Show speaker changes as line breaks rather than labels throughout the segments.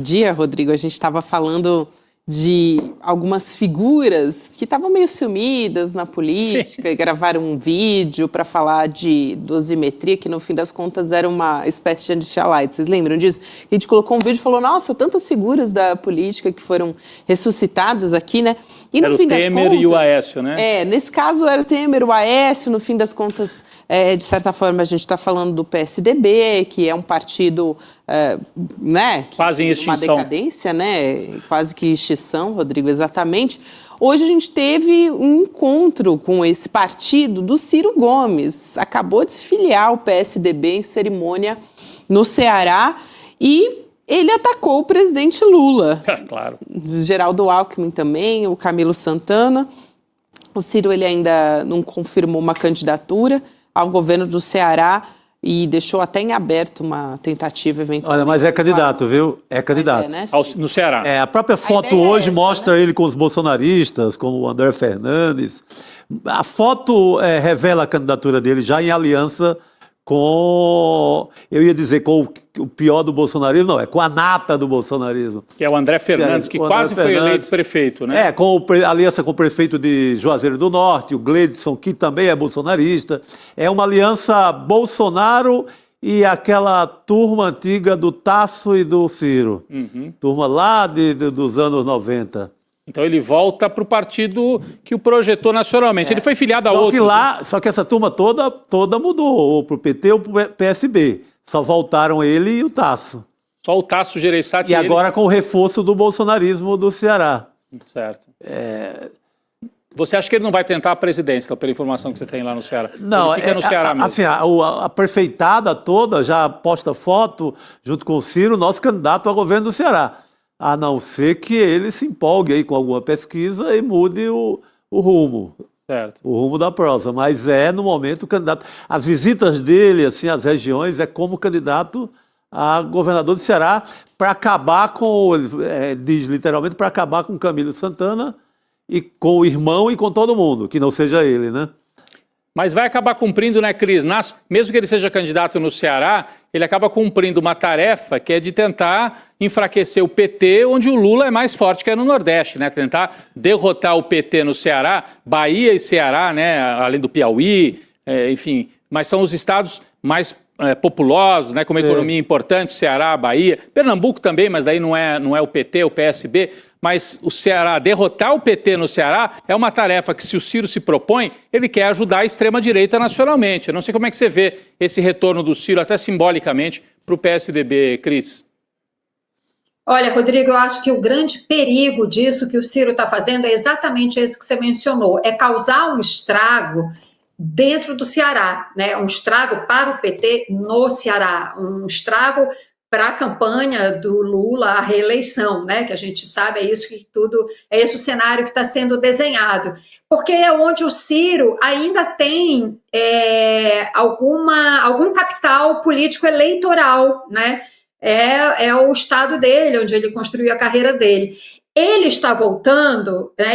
Dia, Rodrigo, a gente estava falando de algumas figuras que estavam meio sumidas na política e gravaram um vídeo para falar de dosimetria, que no fim das contas era uma espécie de anti-light. Vocês lembram disso? A gente colocou um vídeo e falou, nossa, tantas figuras da política que foram ressuscitadas aqui, né? E no
era
fim
o Temer
das contas,
e o Aécio, né?
Nesse caso era o Temer, o Aécio, no fim das contas, de certa forma a gente está falando do PSDB, que é um partido, né?
Quase em extinção.
Uma decadência, né? Quase que extinção, Rodrigo, exatamente. Hoje a gente teve um encontro com esse partido do Ciro Gomes. Acabou de se filiar ao PSDB em cerimônia no Ceará e ele atacou o presidente Lula.
Claro.
Geraldo Alckmin também, o Camilo Santana. O Ciro ele ainda não confirmou uma candidatura ao governo do Ceará e deixou até em aberto uma tentativa eventual.
Olha, mas é candidato, viu? É candidato.
Né?
No Ceará.
A própria foto hoje mostra ele com os bolsonaristas, como o André Fernandes. A foto revela a candidatura dele já em aliança com, eu ia dizer, com o pior do bolsonarismo, não, com a nata do bolsonarismo.
Que é o André Fernandes, que quase foi eleito prefeito, né?
Com aliança com o prefeito de Juazeiro do Norte, o Gleidson, que também é bolsonarista. É uma aliança Bolsonaro e aquela turma antiga do Tasso e do Ciro. Turma lá dos anos 90.
Então ele volta para o partido que o projetou nacionalmente. Ele foi filiado a outro.
Só que essa turma toda mudou, ou para o PT ou para o PSB. Só voltaram ele e o Tasso.
Só o Tasso Gereissati.
E agora com o reforço do bolsonarismo do Ceará.
Certo. Você acha que ele não vai tentar a presidência, pela informação que você tem lá no Ceará?
Não,
ele fica no Ceará mesmo.
Assim, a prefeitada toda já posta foto, junto com o Ciro, nosso candidato ao governo do Ceará. A não ser que ele se empolgue aí com alguma pesquisa e mude o rumo.
Certo.
O rumo da prosa. Mas no momento, o candidato. As visitas dele, assim, às regiões, é como candidato a governador do Ceará para acabar com, diz literalmente, para acabar com Camilo Santana e com o irmão e com todo mundo, que não seja ele, né?
Mas vai acabar cumprindo, né, Cris? Mesmo que ele seja candidato no Ceará, ele acaba cumprindo uma tarefa que é de tentar enfraquecer o PT, onde o Lula é mais forte, que é no Nordeste, né? Tentar derrotar o PT no Ceará, Bahia e Ceará, né? Além do Piauí, enfim. Mas são os estados mais populosos, né? Com uma economia importante, Ceará, Bahia. Pernambuco também, mas daí não é o PT, é o PSB. Mas o Ceará, derrotar o PT no Ceará é uma tarefa que, se o Ciro se propõe, ele quer ajudar a extrema-direita nacionalmente. Eu não sei como é que você vê esse retorno do Ciro, até simbolicamente, para o PSDB, Cris.
Olha, Rodrigo, eu acho que o grande perigo disso que o Ciro está fazendo é exatamente esse que você mencionou, é causar um estrago dentro do Ceará, né? Um estrago para o PT no Ceará, um estrago para a campanha do Lula, a reeleição, né? Que a gente sabe, é esse o cenário que está sendo desenhado. Porque é onde o Ciro ainda tem algum capital político eleitoral, né? É o estado dele, onde ele construiu a carreira dele. Ele está voltando, né?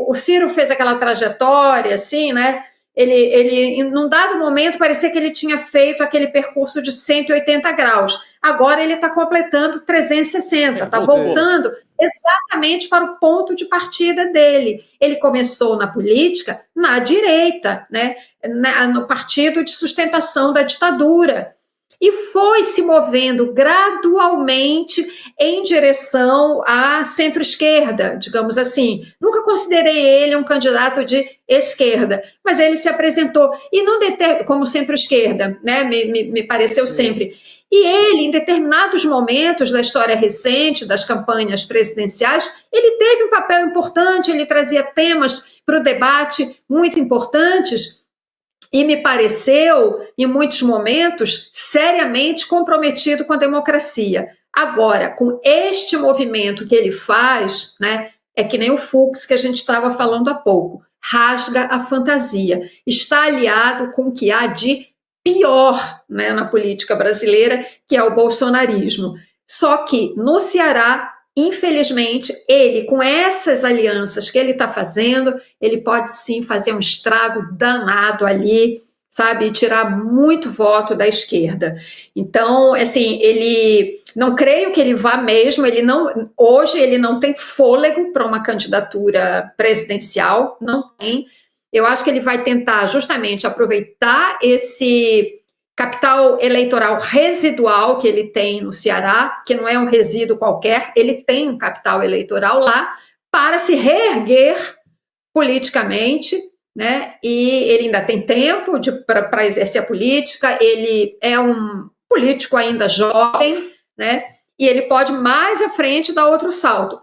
O Ciro fez aquela trajetória, assim, né? Ele, num dado momento, parecia que ele tinha feito aquele percurso de 180 graus. Agora ele está completando 360, está voltando exatamente para o ponto de partida dele. Ele começou na política na direita, né? No partido de sustentação da ditadura. E foi se movendo gradualmente em direção à centro-esquerda, digamos assim. Nunca considerei ele um candidato de esquerda, mas ele se apresentou, e não como centro-esquerda, né? Me pareceu sempre. E ele, em determinados momentos da história recente, das campanhas presidenciais, ele teve um papel importante, ele trazia temas para o debate muito importantes, e me pareceu, em muitos momentos, seriamente comprometido com a democracia. Agora, com este movimento que ele faz, né, é que nem o Fux que a gente estava falando há pouco, rasga a fantasia, está aliado com o que há de pior, né, na política brasileira, que é o bolsonarismo. Só que, no Ceará, infelizmente, ele, com essas alianças que ele está fazendo, ele pode sim fazer um estrago danado ali, sabe, e tirar muito voto da esquerda. Então, assim, ele não creio que ele vá mesmo, hoje ele não tem fôlego para uma candidatura presidencial, não tem. Eu acho que ele vai tentar justamente aproveitar esse capital eleitoral residual que ele tem no Ceará, que não é um resíduo qualquer, ele tem um capital eleitoral lá para se reerguer politicamente, né? E ele ainda tem tempo para exercer a política, ele é um político ainda jovem, né? E ele pode mais à frente dar outro salto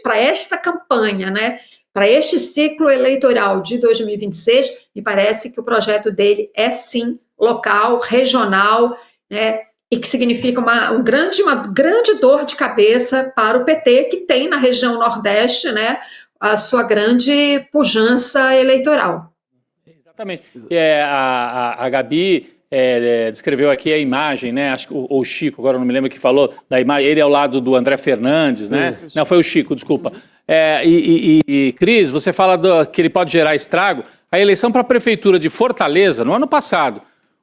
para esta campanha, né? Para este ciclo eleitoral de 2026, me parece que o projeto dele é sim local, regional, né? E que significa uma grande dor de cabeça para o PT, que tem na região Nordeste, né, a sua grande pujança eleitoral.
Exatamente. A Gabi descreveu aqui a imagem, né? Acho que o Chico, agora eu não me lembro que falou da imagem, ele ao lado do André Fernandes, né? Não, foi o Chico, desculpa. Cris, você fala que ele pode gerar estrago. A eleição para a Prefeitura de Fortaleza, no ano passado,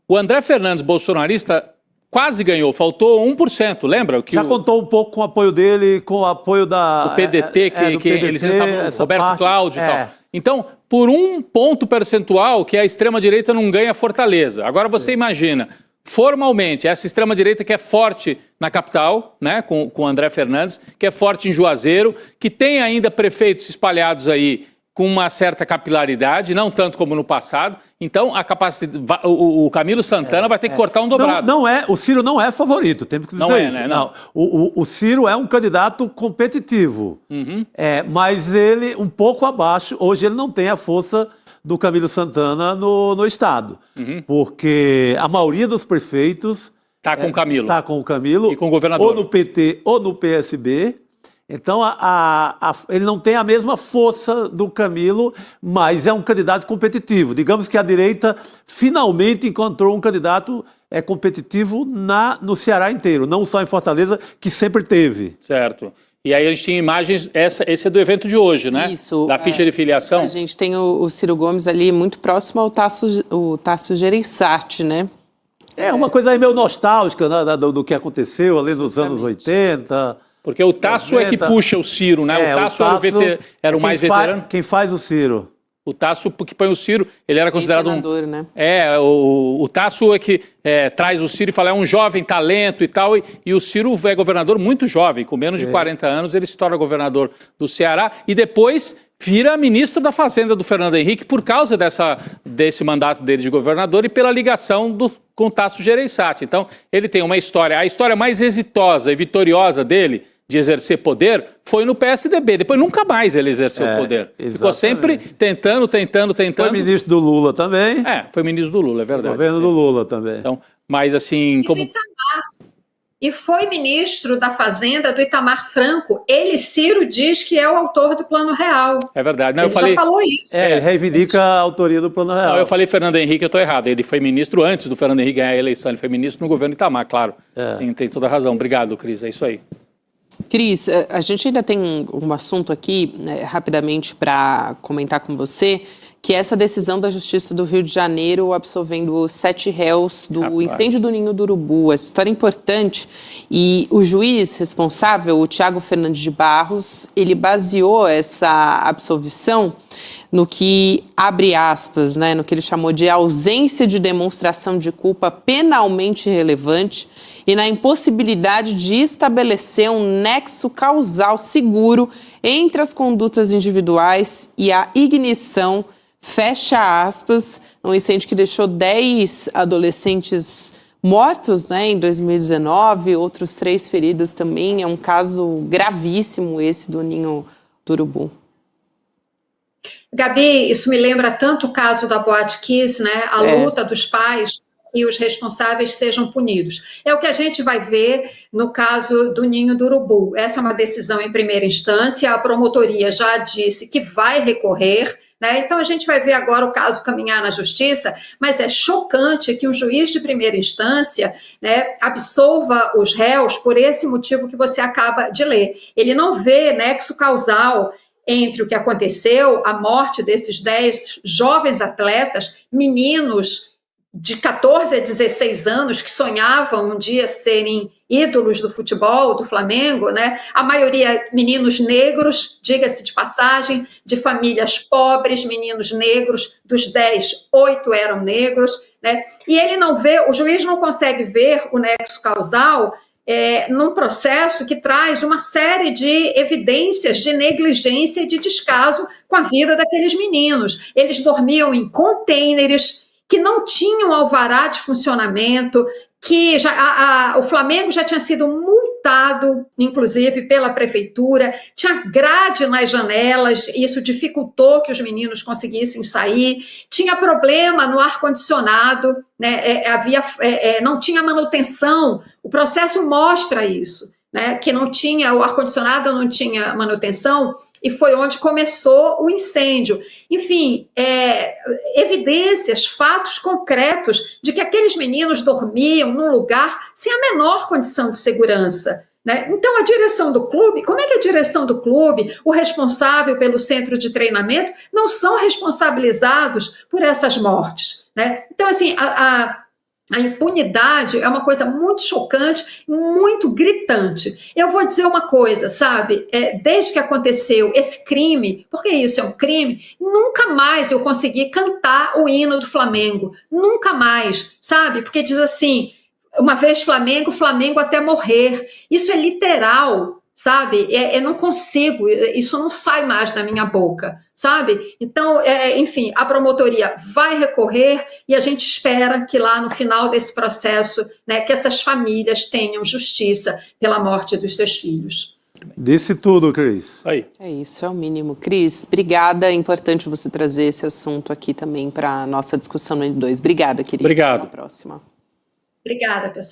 o André Fernandes, bolsonarista, quase ganhou, faltou 1%, lembra?
Já contou um pouco com o apoio dele, com o apoio
do PDT, eles estavam, Roberto Cláudio e tal. Então, por 1 ponto percentual que a extrema-direita não ganha Fortaleza. Agora você imagina, formalmente, essa extrema-direita que é forte na capital, né, com o André Fernandes, que é forte em Juazeiro, que tem ainda prefeitos espalhados aí com uma certa capilaridade, não tanto como no passado. Então, a capacidade, o Camilo Santana vai ter que cortar um dobrado.
O Ciro não é favorito, temos que dizer isso.
Né? Não.
O Ciro é um candidato competitivo, mas ele um pouco abaixo. Hoje ele não tem a força do Camilo Santana no Estado, porque a maioria dos prefeitos
está com o Camilo.
Está com o Camilo,
e com o governador.
Ou no PT ou no PSB. Então, ele não tem a mesma força do Camilo, mas é um candidato competitivo. Digamos que a direita finalmente encontrou um candidato competitivo no Ceará inteiro, não só em Fortaleza, que sempre teve.
Certo. E aí a gente tinha imagens, esse é do evento de hoje, né?
Isso.
Da ficha de filiação.
A gente tem o Ciro Gomes ali muito próximo ao Tasso Gereissati, né?
É uma coisa aí meio nostálgica, né, do que aconteceu ali nos anos 80...
Porque o Tasso é que puxa o Ciro, né? O Tasso era o mais veterano.
Quem faz o Ciro?
O Tasso que põe o Ciro, ele era considerado
senador, né?
O Tasso é que traz o Ciro e fala, é um jovem talento e tal, e o Ciro é governador muito jovem, com menos de 40 anos, ele se torna governador do Ceará e depois vira ministro da Fazenda do Fernando Henrique por causa desse mandato dele de governador e pela ligação com o Tasso Gereissati. Então, ele tem uma história, a história mais exitosa e vitoriosa dele, de exercer poder, foi no PSDB. Depois nunca mais ele exerceu poder.
Exatamente.
Ficou sempre tentando.
Foi ministro do Lula também.
Foi ministro do Lula, é verdade.
Governo do Lula também.
Então, mas assim...
E foi ministro da Fazenda do Itamar Franco. Ele, Ciro, diz que é o autor do Plano Real.
É verdade. Não,
ele já falou isso.
Ele reivindica a autoria do Plano Real.
Não, eu falei Fernando Henrique, eu estou errado. Ele foi ministro antes do Fernando Henrique ganhar a eleição. Ele foi ministro no governo Itamar, claro. Tem toda a razão. Obrigado, Cris. É isso aí.
Cris, a gente ainda tem um assunto aqui, né, rapidamente, para comentar com você, que é essa decisão da Justiça do Rio de Janeiro absolvendo 7 réus do incêndio do Ninho do Urubu. Essa história é importante e o juiz responsável, o Tiago Fernandes de Barros, ele baseou essa absolvição no que, abre aspas, né, no que ele chamou de ausência de demonstração de culpa penalmente relevante e na impossibilidade de estabelecer um nexo causal seguro entre as condutas individuais e a ignição, fecha aspas, um incêndio que deixou 10 adolescentes mortos, né, em 2019, outros 3 feridos também. É um caso gravíssimo esse do Ninho do Urubu.
Gabi, isso me lembra tanto o caso da Boate Kiss, né? A luta dos pais e os responsáveis sejam punidos. É o que a gente vai ver no caso do Ninho do Urubu. Essa é uma decisão em primeira instância, a promotoria já disse que vai recorrer, né? Então a gente vai ver agora o caso caminhar na justiça, mas é chocante que um juiz de primeira instância, né, absolva os réus por esse motivo que você acaba de ler. Ele não vê nexo causal entre o que aconteceu, a morte desses 10 jovens atletas, meninos de 14 a 16 anos que sonhavam um dia serem ídolos do futebol, do Flamengo, né? A maioria meninos negros, diga-se de passagem, de famílias pobres, meninos negros, dos 10, 8 eram negros, né? E ele não vê, o juiz não consegue ver o nexo causal num processo que traz uma série de evidências de negligência e de descaso com a vida daqueles meninos. Eles dormiam em contêineres que não tinham alvará de funcionamento, que o Flamengo já tinha sido multado, inclusive, pela prefeitura, tinha grade nas janelas, isso dificultou que os meninos conseguissem sair, tinha problema no ar-condicionado, né? Não tinha manutenção, o processo mostra isso, né? Que não tinha, o ar-condicionado não tinha manutenção, e foi onde começou o incêndio. Enfim, evidências, fatos concretos de que aqueles meninos dormiam num lugar sem a menor condição de segurança, né? Então, a direção do clube, como é que a direção do clube, o responsável pelo centro de treinamento, não são responsabilizados por essas mortes, né? Então, assim, a impunidade é uma coisa muito chocante, muito gritante. Eu vou dizer uma coisa, sabe? Desde que aconteceu esse crime, porque isso é um crime, nunca mais eu consegui cantar o hino do Flamengo. Nunca mais, sabe? Porque diz assim, uma vez Flamengo, Flamengo até morrer. Isso é literal, sabe? Eu não consigo, isso não sai mais da minha boca, sabe? Então, enfim, a promotoria vai recorrer e a gente espera que lá no final desse processo, né, que essas famílias tenham justiça pela morte dos seus filhos.
Disse tudo, Cris.
Aí.
É isso, é o mínimo. Cris, obrigada. É importante você trazer esse assunto aqui também para a nossa discussão no N2. Obrigada, querida.
Obrigado.
Até a próxima.
Obrigada, pessoal.